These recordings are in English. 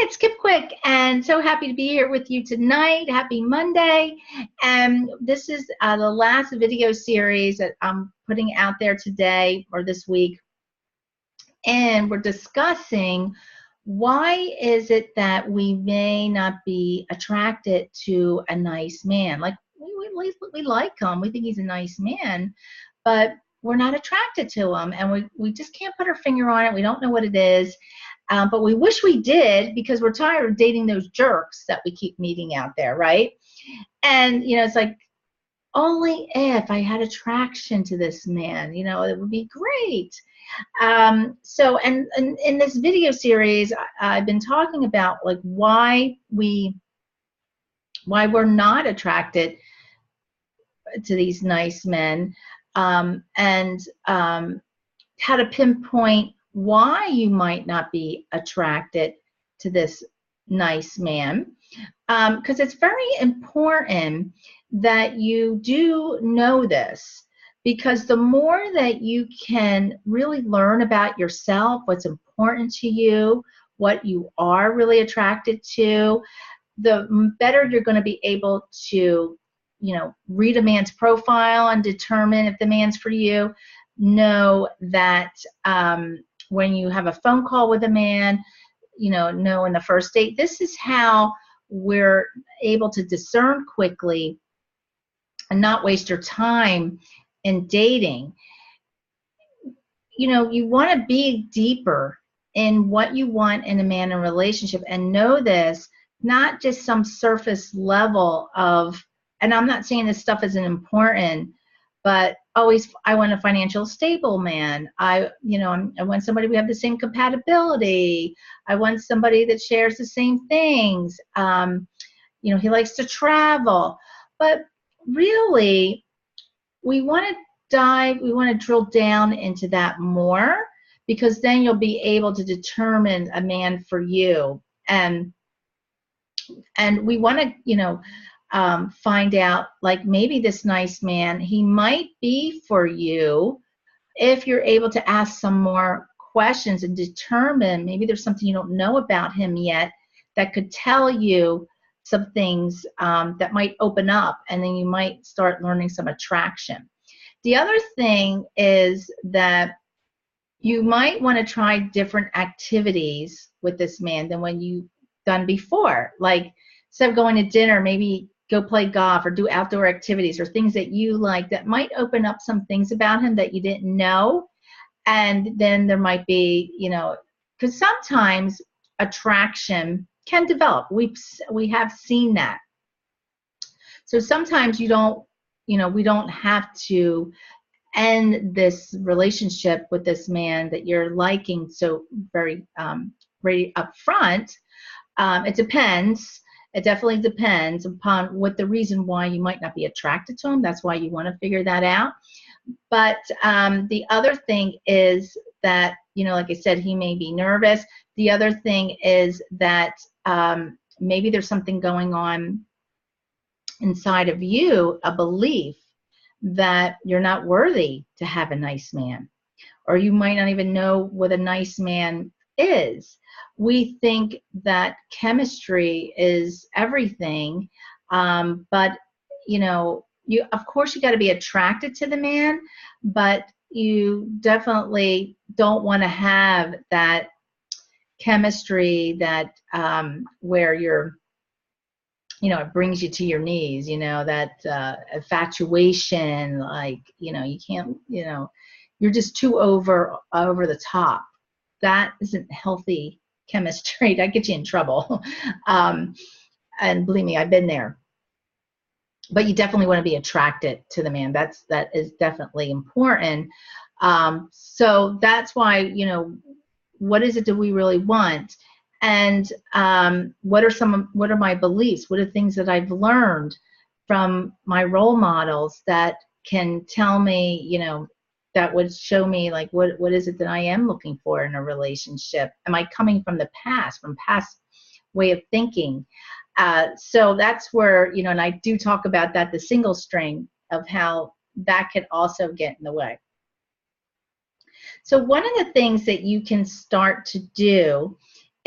it's Skip Quick, and so happy to be here with you tonight. Happy Monday. And this is the last video series that I'm putting out there today or this week. And we're discussing why is it that we may not be attracted to a nice man. Like, we like him, we think he's a nice man, but we're not attracted to him, and we just can't put our finger on it. We don't know what it is. But we wish we did, because we're tired of dating those jerks that we keep meeting out there, right? And, you know, it's like, only if I had attraction to this man, you know, it would be great. So in this video series, I've been talking about like why we're not attracted to these nice men, and how to pinpoint why you might not be attracted to this nice man, because it's very important that you do know this, because the more that you can really learn about yourself, what's important to you, what you are really attracted to, the better you're going to be able to, you know, read a man's profile and determine if the man's for you. Know that when you have a phone call with a man, you know in the first date, this is how we're able to discern quickly and not waste your time in dating. You know, you want to be deeper in what you want in a man in a relationship, and know this, not just some surface level of, and I'm not saying this stuff isn't important, but always, I want a financial stable man. I want somebody we have the same compatibility. I want somebody that shares the same things. You know, he likes to travel. But really, we want to drill down into that more, because then you'll be able to determine a man for you. And we want to, you know, find out, like, maybe this nice man, he might be for you if you're able to ask some more questions and determine maybe there's something you don't know about him yet that could tell you some things that might open up, and then you might start learning some attraction. The other thing is that you might want to try different activities with this man than when you've done before. Like, instead of going to dinner, maybe go play golf or do outdoor activities or things that you like that might open up some things about him that you didn't know. And then there might be, you know, because sometimes attraction can develop. We have seen that. So sometimes we don't have to end this relationship with this man that you're liking so very up front. It depends. It definitely depends upon what the reason why you might not be attracted to him. That's why you want to figure that out. But the other thing is that, you know, like I said, he may be nervous. The other thing is that maybe there's something going on inside of you, a belief that you're not worthy to have a nice man, or you might not even know what a nice man is. We think that chemistry is everything, but you know, of course you got to be attracted to the man, but you definitely don't want to have that chemistry that where you're, you know, it brings you to your knees, you know, that infatuation, like, you know, you can't, you know, you're just too over the top. That isn't healthy chemistry. That gets you in trouble. And believe me, I've been there. But you definitely want to be attracted to the man. That is definitely important. So that's why, you know, what is it that we really want? And what are my beliefs? What are things that I've learned from my role models that can tell me, you know, that would show me, like, what is it that I am looking for in a relationship? Am I coming from the past, from past way of thinking? So that's where, you know, and I do talk about that, the single string of how that could also get in the way. So one of the things that you can start to do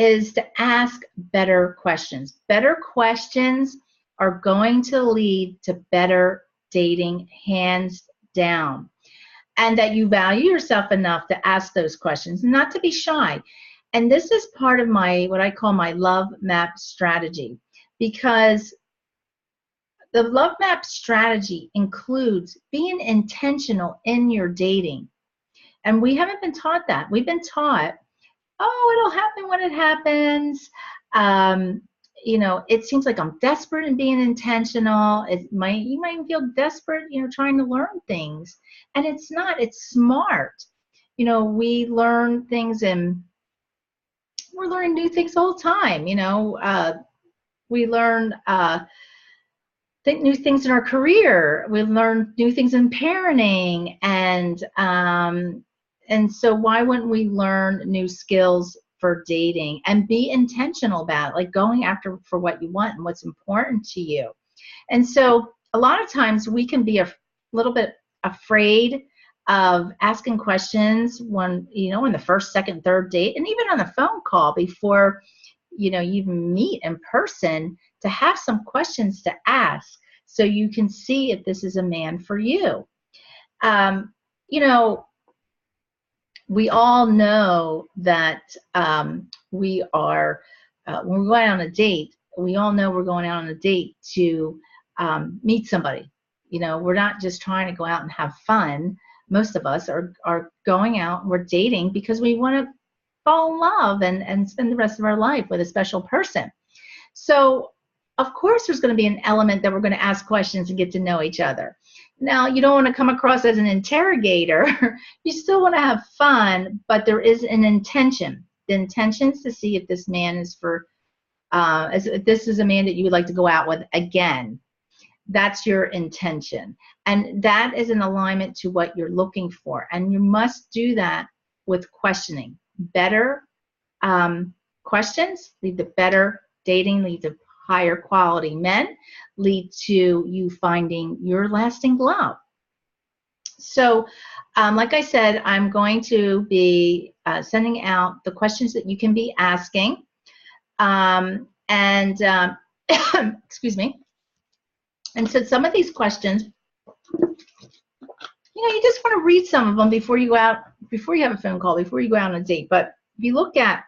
is to ask better questions. Better questions are going to lead to better dating, hands down. And that you value yourself enough to ask those questions, not to be shy. And this is part of my, what I call my love map strategy, because the love map strategy includes being intentional in your dating. And we haven't been taught that. We've been taught, oh, it'll happen when it happens. You know, it seems like I'm desperate in being intentional. You might even feel desperate, you know, trying to learn things. And it's not, it's smart. You know, we learn things and we're learning new things all the time. You know, we learn new things in our career. We learn new things in parenting, and so why wouldn't we learn new skills for dating and be intentional about it, like going after for what you want and what's important to you. And so a lot of times we can be a little bit afraid of asking questions when, you know, in the first, second, third date, and even on a phone call before, you know, you even meet in person, to have some questions to ask so you can see if this is a man for you. You know, we all know that we are, when we're going on a date, we all know we're going out on a date to meet somebody. You know, we're not just trying to go out and have fun. Most of us are going out, we're dating because we want to fall in love and spend the rest of our life with a special person. So, of course, there's going to be an element that we're going to ask questions and get to know each other. Now, you don't want to come across as an interrogator. You still want to have fun, but there is an intention. The intention is to see if this man is if this is a man that you would like to go out with again. That's your intention. And that is in alignment to what you're looking for. And you must do that with questioning. Better questions lead to better dating, lead to higher quality men, lead to you finding your lasting love. So, like I said, I'm going to be sending out the questions that you can be asking. Excuse me. And so some of these questions, you know, you just want to read some of them before you go out, before you have a phone call, before you go out on a date. But if you look at,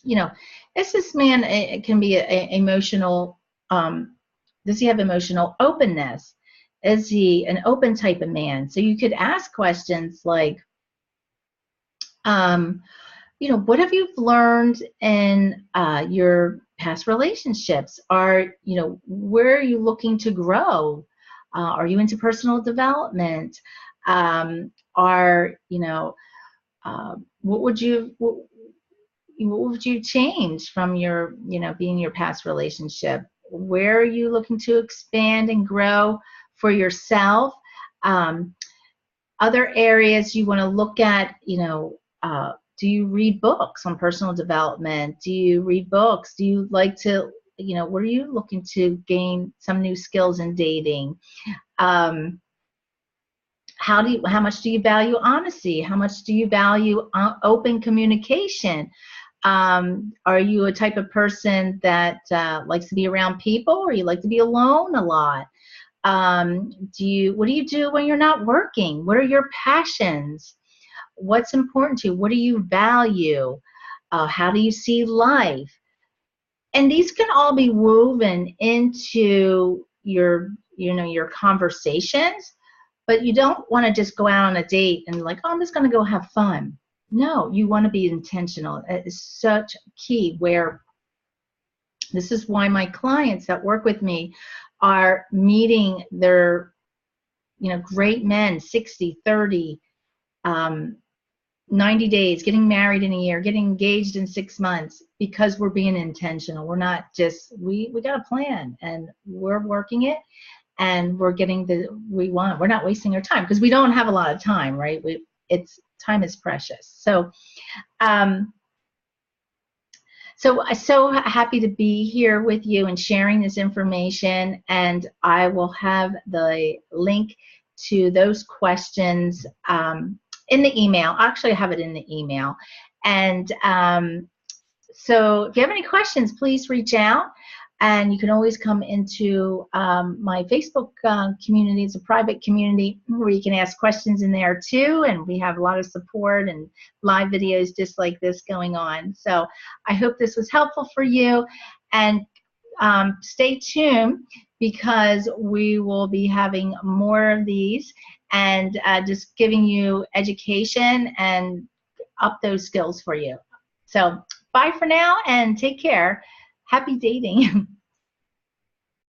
you know, is this man, it can be emotional, does he have emotional openness? Is he an open type of man? So you could ask questions like, you know, what have you learned in your past relationships? You know, where are you looking to grow? Are you into personal development? You know, what would you change from your, you know, being your past relationship? Where are you looking to expand and grow for yourself? Other areas you want to look at, you know, do you read books on personal development? Do you read books? Do you like to, you know, where are you looking to gain some new skills in dating? How much do you value honesty? How much do you value open communication? Are you a type of person that likes to be around people, or you like to be alone a lot? What do you do when you're not working? What are your passions? What's important to you? What do you value? How do you see life? And these can all be woven into your, you know, your conversations, but you don't want to just go out on a date and like, oh, I'm just going to go have fun. No, you want to be intentional. It is such key, where this is why my clients that work with me are meeting their, you know, great men, 60, 30, 90 days, getting married in a year, getting engaged in 6 months, because we're being intentional. We're not just, we got a plan and we're working it and we're getting we want. We're not wasting our time because we don't have a lot of time, right? Time is precious. So, so I'm so happy to be here with you and sharing this information, and I will have the link to those questions in the email. Actually, I have it in the email. And So if you have any questions, please reach out. And you can always come into my Facebook community. It's a private community where you can ask questions in there too. And we have a lot of support and live videos just like this going on. So I hope this was helpful for you. And stay tuned because we will be having more of these and just giving you education and up those skills for you. So bye for now and take care. Happy dating.